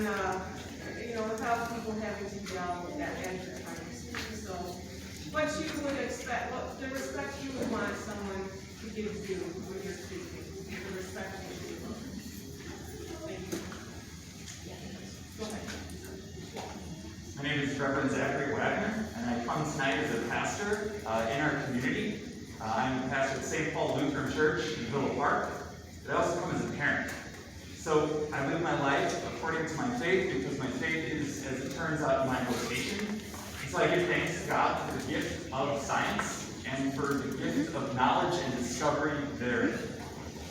on, without people having to yell at your time. So, what you would expect, what the respect you would want someone to give you when you're speaking, the respect you should give. Thank you. Go ahead. My name is Reverend Zachary Wagner, and I come tonight as a pastor in our community. I'm a pastor at St. Paul Lutheran Church in Villa Park, but I also come as a parent. So I live my life according to my faith, because my faith is, as it turns out, my vocation. And so I give thanks to God for the gift of science and for the gift of knowledge and discovery therein.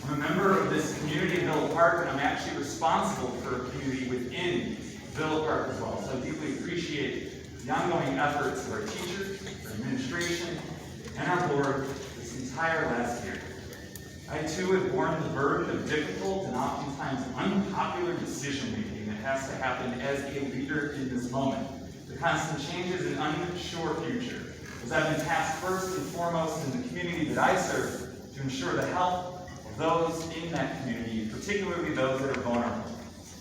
I'm a member of this community in Villa Park, and I'm actually responsible for a community within Villa Park as well. So I deeply appreciate the ongoing efforts of our teachers, our administration, and our board this entire last year. I too have borne the burden of difficult and oftentimes unpopular decision making that has to happen as a leader in this moment. The constant changes and unsure future, as I've been tasked first and foremost in the community that I serve to ensure the health of those in that community, particularly those that are vulnerable.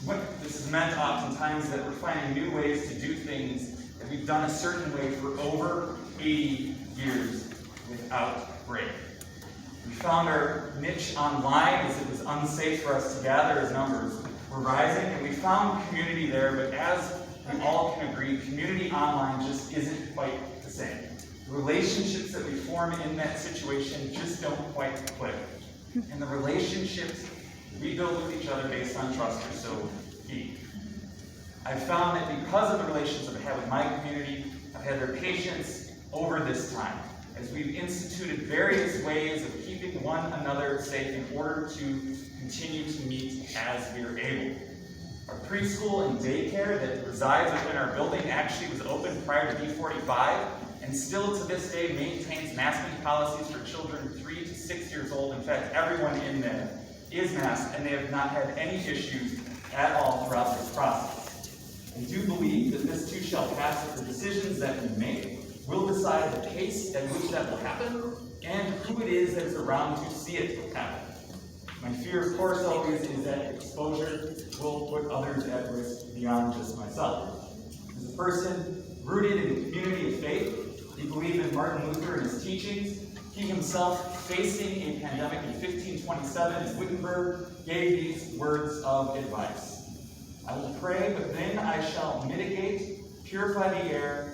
What this has meant oftentimes that we're finding new ways to do things that we've done a certain way for over 80 years without break. We found our niche online as it was unsafe for us to gather as numbers were rising, and we found community there, but as we all can agree, community online just isn't quite the same. The relationships that we form in that situation just don't quite click. And the relationships we build with each other based on trust are so key. I've found that because of the relationships I've had with my community, I've had their patience over this time, as we've instituted various ways of keeping one another safe in order to continue to meet as we are able. Our preschool and daycare that resides within our building actually was open prior to B45, and still to this day maintains masking policies for children 3 to 6 years old. In fact, everyone in there is masked, and they have not had any issues at all throughout this process. I do believe that this too shall pass, that the decisions that we make will decide the pace at which that will happen and who it is that is around to see it happen. My fear, of course, always is that exposure will put others at risk beyond just myself. As a person rooted in the community of faith, he believed in Martin Luther and his teachings. He himself, facing a pandemic in 1527 in Wittenberg, gave these words of advice. I will pray, but then I shall mitigate, purify the air,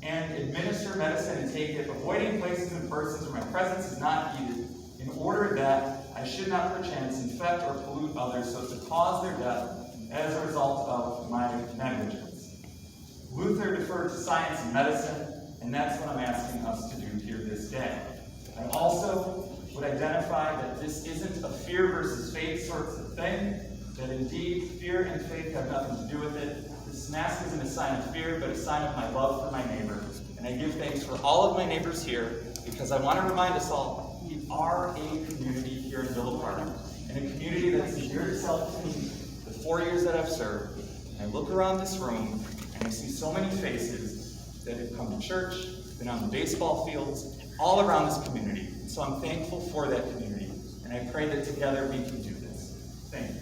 and administer medicine and take it, avoiding places and persons where my presence is not needed, in order that I should not perchance infect or pollute others so as to cause their death as a result of my negligence. Luther deferred to science and medicine, and that's what I'm asking us to do here this day. I also would identify that this isn't a fear versus faith sort of thing, that indeed fear and faith have nothing to do with it. This mask isn't a sign of fear, but a sign of my love for my neighbor. And I give thanks for all of my neighbors here, because I want to remind us all, we are a community here in Villa Park, and a community that's endeared itself to me the 4 years that I've served. And I look around this room, and I see so many faces that have come to church, been on the baseball fields, all around this community. And so I'm thankful for that community, and I pray that together we can do this. Thank you.